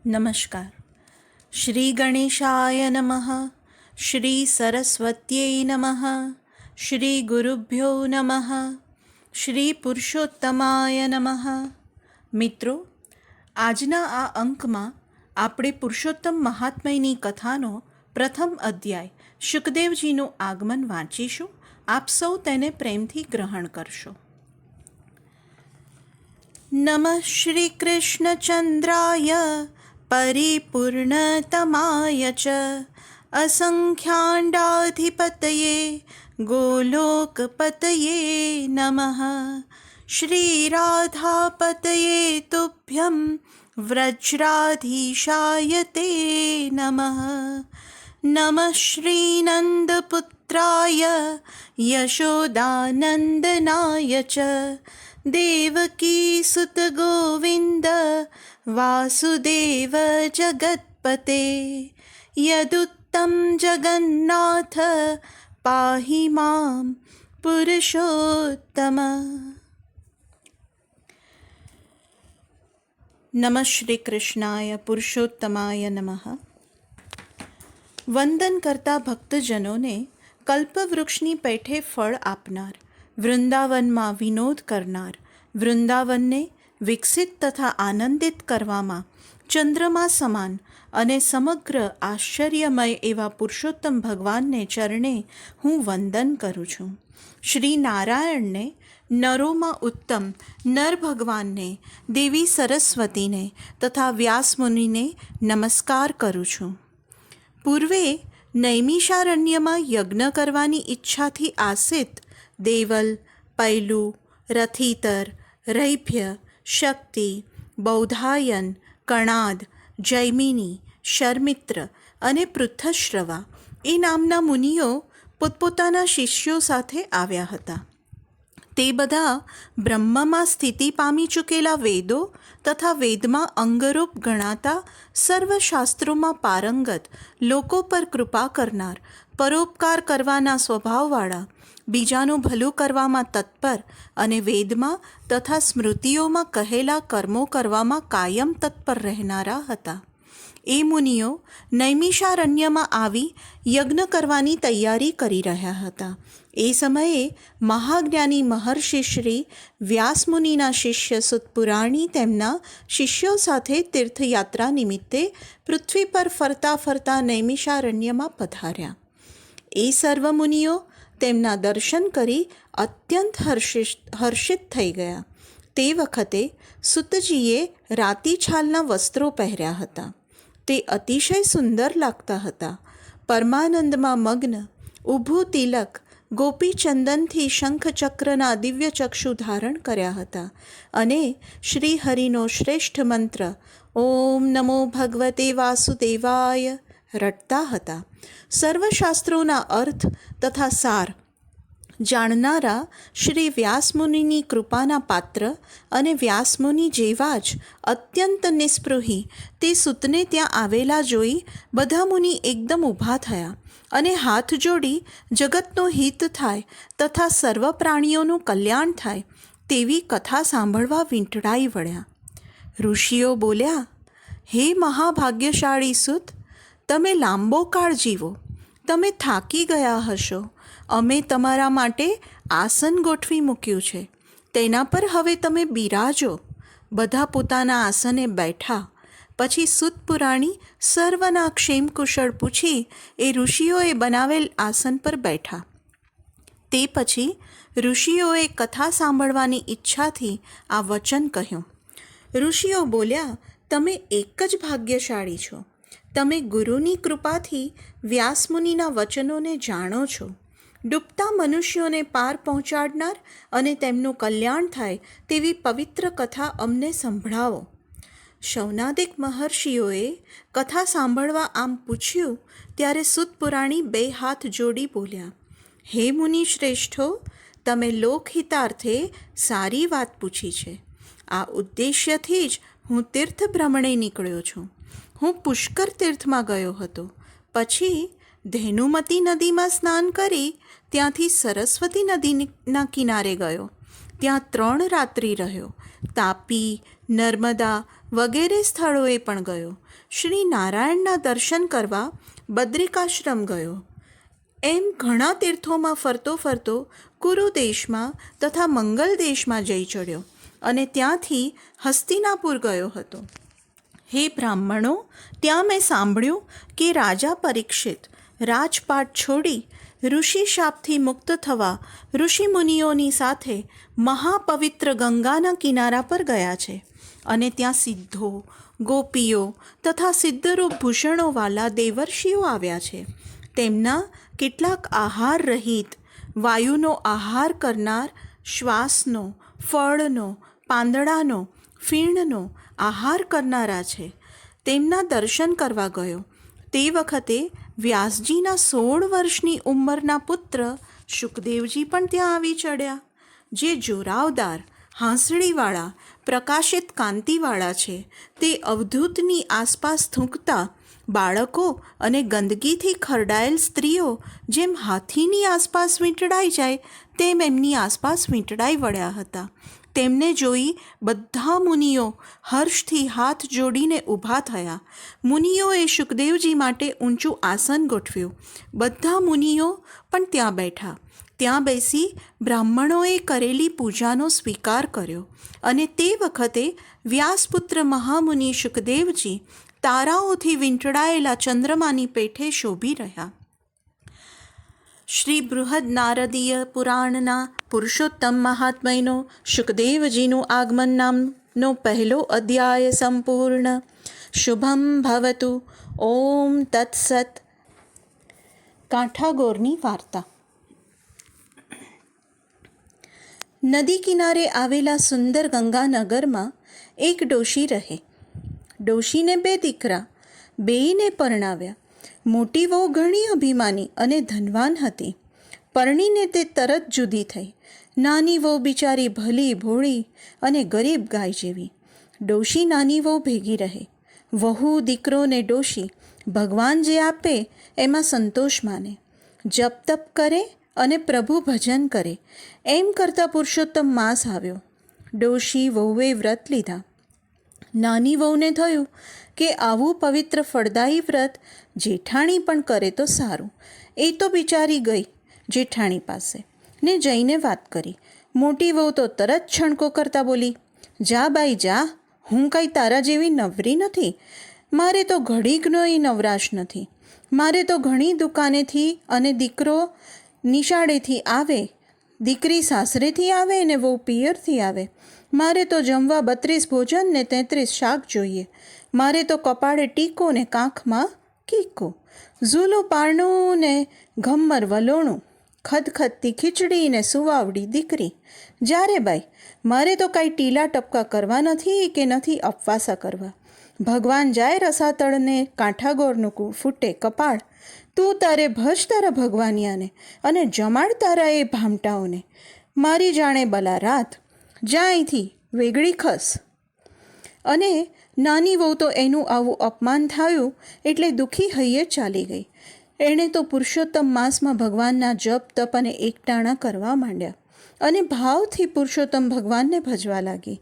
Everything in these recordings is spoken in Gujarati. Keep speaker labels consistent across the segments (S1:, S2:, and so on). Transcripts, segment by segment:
S1: નમસ્કાર. શ્રી ગણેશાય નમઃ. શ્રી સરસ્વત્યૈ નમઃ. શ્રી ગુરુભ્યો નમઃ. શ્રી પુરુષોત્તમાય નમઃ. મિત્રો, આજના આ અંકમાં આપણે પુરુષોત્તમ મહાત્મ્યની કથાનો પ્રથમ અધ્યાય શુકદેવજીનું આગમન વાંચીશું. આપ સૌ તેને પ્રેમથી ગ્રહણ કરશો. નમઃ શ્રી કૃષ્ણચંદ્રાય પરિપૂર્ણતમાય ચ અસંખ્યાંડાધિપતયે ગોલોકપતયે નમઃ. શ્રી રાધાપતયે તુભ્યં વ્રજરાધીશાય તે નમઃ. નમઃ શ્રી નંદપુત્રાય યશોદાનંદનાય ચ દેવકી સુત ગોવિંદ વાસુદેવ જગત્પતે. યદુત્તમ જગન્નાથ પાહિ મામ પુરુષોત્તમ. નમઃ શ્રી કૃષ્ણાય પુરુષોત્તમાય નમઃ. વંદન કરતા ભક્તજનોને કલ્પવૃક્ષની પેઠે ફળ આપનાર, વૃંદાવનમાં વિનોદ કરનાર, વૃંદાવનને વિકસિત તથા આનંદિત કરવામાં ચંદ્રમા સમાન અને સમગ્ર આશ્ચર્યમય એવા પુરુષોત્તમ ભગવાનને ચરણે હું વંદન કરું છું. શ્રી નારાયણને, નરોમાં ઉત્તમ નર ભગવાનને, દેવી સરસ્વતીને તથા વ્યાસમુનિને નમસ્કાર કરું છું. પૂર્વે નૈમિષારણ્યમાં યજ્ઞ કરવાની ઈચ્છાથી આસિત દેવલ, પૈલું, રથીતર, રૈભ્ય, શક્તિ, બૌધાયન, કણાદ, જૈમિની, શર્મિત્ર અને પૃથશ્રવા એ નામના મુનિઓ પોતપોતાના શિષ્યો સાથે આવ્યા હતા. તે બધા બ્રહ્મમાં સ્થિતિ પામી ચૂકેલા વેદો તથા વેદમાં અંગરૂપ ગણાતા સર્વશાસ્ત્રોમાં પારંગત, લોકો પર કૃપા કરનાર, પરોપકાર કરવાના સ્વભાવવાળા, બીજાનું ભલું કરવામાં તત્પર અને વેદમાં તથા સ્મૃતિઓમાં કહેલા કર્મો કરવામાં કાયમ તત્પર રહેનારા હતા. એ મુનિઓ નૈમિષારણ્યમાં આવી યજ્ઞ કરવાની તૈયારી કરી રહ્યા હતા. એ સમયે મહાજ્ઞાની મહર્ષિ શ્રી વ્યાસમુનિના શિષ્ય સુતપુરાણી તેમના શિષ્યો સાથે તીર્થયાત્રા નિમિત્તે પૃથ્વી પર ફરતા ફરતા નૈમિષારણ્યમાં પધાર્યા. એ સર્વ મુનિઓ તેમના દર્શન કરી અત્યંત હર્ષિત થઈ ગયા. તે વખતે સુતજીએ રાતી છાલના વસ્ત્રો પહેર્યા હતા. તે અતિશય સુંદર લાગતા હતા. પરમાનંદમાં મગ્ન, ઊભું તિલક, ગોપીચંદનથી શંખચક્રના દિવ્ય ચક્ષુ ધારણ કર્યા હતા અને શ્રી હરિનો શ્રેષ્ઠ મંત્ર ઓમ નમો ભગવતે વાસુદેવાય રટતા હતા. સર્વશાસ્ત્રોના અર્થ તથા સાર જાણનારા શ્રી વ્યાસમુનિની કૃપાના પાત્ર અને વ્યાસમુનિ જેવા જ અત્યંત નિસ્પૃહી તે સૂતને ત્યાં આવેલા જોઈ બધા મુનિ એકદમ ઊભા થયા અને હાથ જોડી જગતનો હિત થાય તથા સર્વ પ્રાણીઓનું કલ્યાણ થાય તેવી કથા સાંભળવા વીંટળાઈ વળ્યા. ઋષિઓ બોલ્યા, હે મહાભાગ્યશાળી સૂત, તમે લાંબો કાળ જીવો. તમે થાકી ગયા હશો. અમે તમારા માટે આસન ગોઠવી મૂક્યું છે. તેના પર હવે તમે બિરાજો. બધા પોતાના આસને બેઠા. પછી સુતપુરાણી સર્વના ક્ષેમકુશળ પૂછી એ ઋષિઓએ બનાવેલ આસન પર બેઠા. તે પછી ઋષિઓએ કથા સાંભળવાની ઈચ્છાથી આ વચન કહ્યું. ઋષિઓ બોલ્યા, તમે એક જ ભાગ્યશાળી છો. તમે ગુરુની કૃપાથી વ્યાસમુનિના વચનોને જાણો છો. ડૂબતા મનુષ્યોને પાર પહોંચાડનાર અને તેમનું કલ્યાણ થાય તેવી પવિત્ર કથા અમને સંભળાવો. શૌનાદિક મહર્ષિઓએ કથા સાંભળવા આમ પૂછ્યું ત્યારે સુતપુરાણી બે હાથ જોડી બોલ્યા, હે મુનિ શ્રેષ્ઠો, તમે લોકહિતાર્થે સારી વાત પૂછી છે. આ ઉદ્દેશ્યથી જ હું તીર્થ ભ્રમણે નીકળ્યો છું. હું પુષ્કર તીર્થમાં ગયો હતો. પછી ધેનુમતી નદીમાં સ્નાન કરી ત્યાંથી સરસ્વતી નદીના કિનારે ગયો. ત્યાં 3 રાત્રિ રહ્યો. તાપી, નર્મદા વગેરે સ્થળોએ પણ ગયો. શ્રી નારાયણના દર્શન કરવા બદ્રિકાશ્રમ ગયો. એમ ઘણા તીર્થોમાં ફરતો ફરતો કુરુ દેશમાં તથા મંગલ દેશમાં જઈ ચડ્યો અને ત્યાંથી હસ્તિનાપુર ગયો હતો. હે બ્રાહ્મણો, ત્યાં મેં સાંભળ્યું કે રાજા પરીક્ષિત રાજપાટ છોડી ઋષિ શાપથી મુક્ત થવા ઋષિમુનિઓની સાથે મહાપવિત્ર ગંગાના કિનારા પર ગયા છે અને ત્યાં સિદ્ધો, ગોપીઓ તથા સિદ્ધરૂપ ભૂષણોવાલા દેવર્ષિઓ આવ્યા છે. તેમના કેટલાક આહાર રહિત, વાયુનો આહાર કરનાર, શ્વાસનો, ફળનો, પાંદડાનો, ફીણનો આહાર કરનારા છે. તેમના દર્શન કરવા ગયો. તે વખતે વ્યાસજીના 16 વર્ષની ઉંમરના પુત્ર શુકદેવજી પણ ત્યાં આવી ચડ્યા, જે જોરાવદાર, હાંસળીવાળા, પ્રકાશિત કાંતિવાળા છે. તે અવધૂતની આસપાસ થૂંકતા બાળકો અને ગંદકીથી ખરડાયેલ સ્ત્રીઓ જેમ હાથીની આસપાસ વીંટળાઈ જાય તેમ એમની આસપાસ વીંટળાઈ વળ્યા હતા. તેમને જોઈ બધા મુનિઓ હર્ષથી હાથ જોડીને ઊભા થયા. મુનિઓએ શુકદેવજી માટે ઊંચું આસન ગોઠવ્યું. બધા મુનિઓ પણ ત્યાં બેઠા. ત્યાં બેસી બ્રાહ્મણોએ કરેલી પૂજાનો સ્વીકાર કર્યો અને તે વખતે વ્યાસપુત્ર મહામુનિ શુકદેવજી તારાઓથી વીંટળાયેલા ચંદ્રમાની પેઠે શોભી રહ્યા. શ્રી બૃહદ નારદીય પુરાણના પુરુષોત્તમ મહાત્મયનો શુકદેવજીનું આગમન નામનો પહેલો અધ્યાય સંપૂર્ણ. શુભમ ભવતુ. ઓમ તત્સત. કાંઠાગોરની વાર્તા. નદી કિનારે આવેલા સુંદર ગંગાનગરમાં એક ડોશી રહે. ડોશીને 2 દીકરા, બેયને પરણાવ્યા. મોટી વહુ ઘણી અભિમાની અને ધનવાન હતી. પરણીને તે તરત જુદી થઈ. નાની વહુ બિચારી ભલી ભોળી અને ગરીબ ગાય જેવી. ડોશી નાની વહુ ભેગી રહે. વહુ, દીકરો ને ડોશી ભગવાન જે આપે એમાં સંતોષ માને. જપ તપ કરે અને પ્રભુ ભજન કરે. એમ કરતાં પુરુષોત્તમ માસ આવ્યો. ડોશી વહુએ વ્રત લીધા. નાની વહુને થયું કે આવું પવિત્ર ફળદાયી વ્રત જેઠાણી પણ કરે તો સારું. એ તો બિચારી ગઈ જેઠાણી પાસે ને જઈને વાત કરી. મોટી વહુ તો તરત છણકો કરતા બોલી, જા બાઈ જા, હું કાંઈ તારા જેવી નવરી નથી. મારે તો ઘડીકનોય નવરાશ નથી. મારે તો ઘણી દુકાનેથી અને દીકરો નિશાળેથી આવે, દીકરી સાસરેથી આવે ને વહુ પિયરથી આવે. મારે તો જમવા 32 ભોજન ને 33 શાક જોઈએ. મારે તો કપાળે ટીકો ને કાંખમાં કીકો, ઝૂલું પારણું ને ઘમ્મર વલોણું, ખદખદતી ખીચડી ને સુવાવડી દીકરી. જ્યારે બાઈ, મારે તો કાંઈ ટીલા ટપકા કરવા નથી કે નથી અપવાસા કરવા. ભગવાન જાય રસાતળને કાંઠાગોરનું ફૂટે કપાળ. તું તારે ભજ તારા ભગવાનિયાને અને જમાડ તારા એ ભામટાઓને. મારી જાણે બલા રાત, જા અહીંથી વેગળી ખસ. અને નાની વહુ તો એનું આવું અપમાન થયું એટલે દુઃખી હૈયે ચાલી ગઈ. એણે તો પુરુષોત્તમ માસમાં ભગવાનના જપ તપ અને એકટાણા કરવા માંડ્યા અને ભાવથી પુરુષોત્તમ ભગવાનને ભજવા લાગી.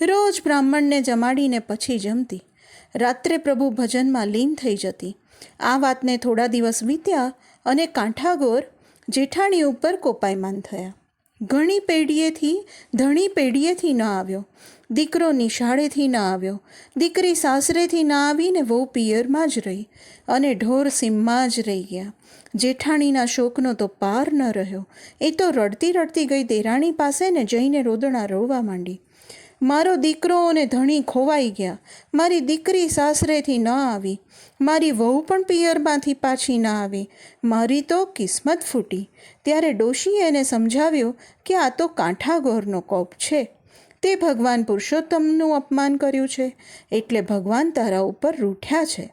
S1: રોજ બ્રાહ્મણને જમાડીને પછી જમતી. રાત્રે પ્રભુ ભજનમાં લીન થઈ જતી. આ વાતને થોડા દિવસ વીત્યા અને કાંઠાગોર જેઠાણી ઉપર કોપાયમાન થયા. ઘણી પેઢીએથી ધણી પેઢીએથી ન આવ્યો. દીકરો નિશાળેથી ન આવ્યો. દીકરી સાસરેથી ન આવીને વહુ પિયરમાં જ રહી અને ઢોર સીમમાં જ રહી ગયા. જેઠાણીના શોકનો તો પાર ન રહ્યો. એ તો રડતી રડતી ગઈ દેરાણી પાસે ને જઈને રોદણા રોવા માંડી. મારો દીકરો અને ધણી ખોવાઈ ગયા. મારી દીકરી સાસરેથી ન આવી. મારી વહુ પણ પિયરમાંથી પાછી ન આવી. મારી તો કિસ્મત ફૂટી. ત્યારે ડોશીએ એને સમજાવ્યો કે આ તો કાંઠાગોરનો કોપ છે. તે ભગવાન પુરુષોત્તમનું અપમાન કર્યું છે એટલે ભગવાન તારા ઉપર રૂઠ્યા છે.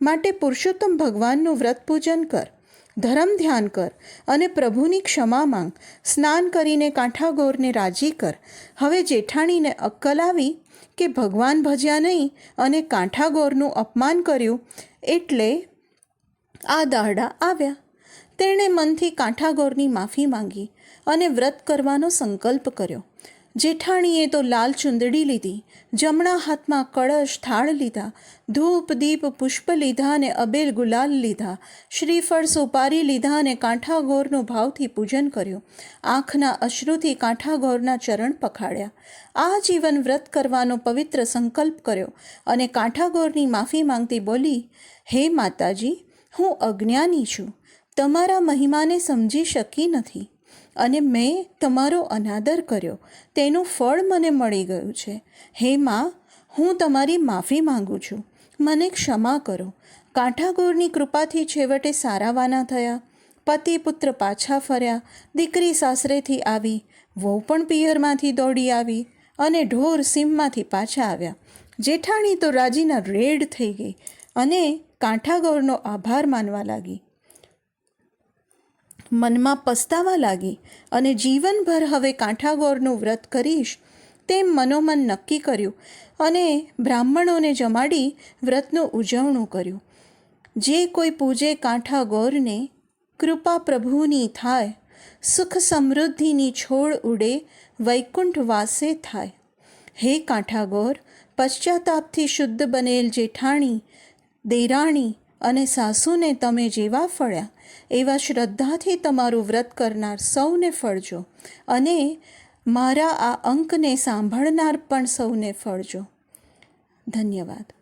S1: માટે પુરુષોત્તમ ભગવાનનું વ્રત પૂજન કર, ધર્મ ધ્યાન કર અને પ્રભુની ક્ષમા માંગ. સ્નાન કરીને કાંઠાગોરને રાજી કર. હવે જેઠાણીને અક્કલ આવી કે ભગવાન ભજ્યા નહીં અને કાંઠાગોરનું અપમાન કર્યું એટલે આ દાહડા આવ્યા. તેણે મનથી કાંઠાગોરની માફી માંગી અને વ્રત કરવાનો સંકલ્પ કર્યો. જેઠાણીએ તો લાલ ચુંદડી લીધી, જમણા હાથમાં કળશ થાળ લીધા, ધૂપ દીપ પુષ્પ લીધા અને અબેલ ગુલાલ લીધા, શ્રીફળ સોપારી લીધા અને કાંઠા ગોરનું ભાવથી પૂજન કર્યું. આંખના અશ્રુથી કાંઠા ગોરના ચરણ પખાડ્યા. આ જીવન વ્રત કરવાનો પવિત્ર સંકલ્પ કર્યો અને કાંઠા ગોરની માફી માંગતી બોલી, હે માતાજી, હું અજ્ઞાની છું, તમારા મહિમાને સમજી શકી નથી અને મેં તમારો અનાદર કર્યો, તેનું ફળ મને મળી ગયું છે. હે માં, હું તમારી માફી માંગુ છું, મને ક્ષમા કરો. કાંઠાગોરની કૃપાથી છેવટે સારાવાના થયા. પતિ પુત્ર પાછા ફર્યા, દીકરી સાસરેથી આવી, વહુ પણ પિયરમાંથી દોડી આવી અને ઢોર સીમમાંથી પાછા આવ્યા. જેઠાણી તો રાજીના રેડ થઈ ગઈ અને કાંઠાગોરનો આભાર માનવા લાગી. મનમાં પસ્તાવા લાગી અને જીવનભર હવે કાંઠાગોરનું વ્રત કરીશ તેમ મનોમન નક્કી કર્યું અને બ્રાહ્મણોને જમાડી વ્રતનું ઉજવણું કર્યું. જે કોઈ પૂજે કાંઠાગોરને, કૃપા પ્રભુની થાય, સુખ સમૃદ્ધિની છોડ ઉડે, વૈકુંઠ વાસે થાય. હે કાંઠાગોર, પશ્ચાતાપથી શુદ્ધ બનેલ જેઠાણી, દેરાણી અને સાસુને તમે જેવા ફળ્યા એવા શ્રદ્ધાથી તમારું વ્રત કરનાર સૌને ફળજો અને મારા આ અંકને સાંભળનાર પણ સૌને ફળજો. ધન્યવાદ.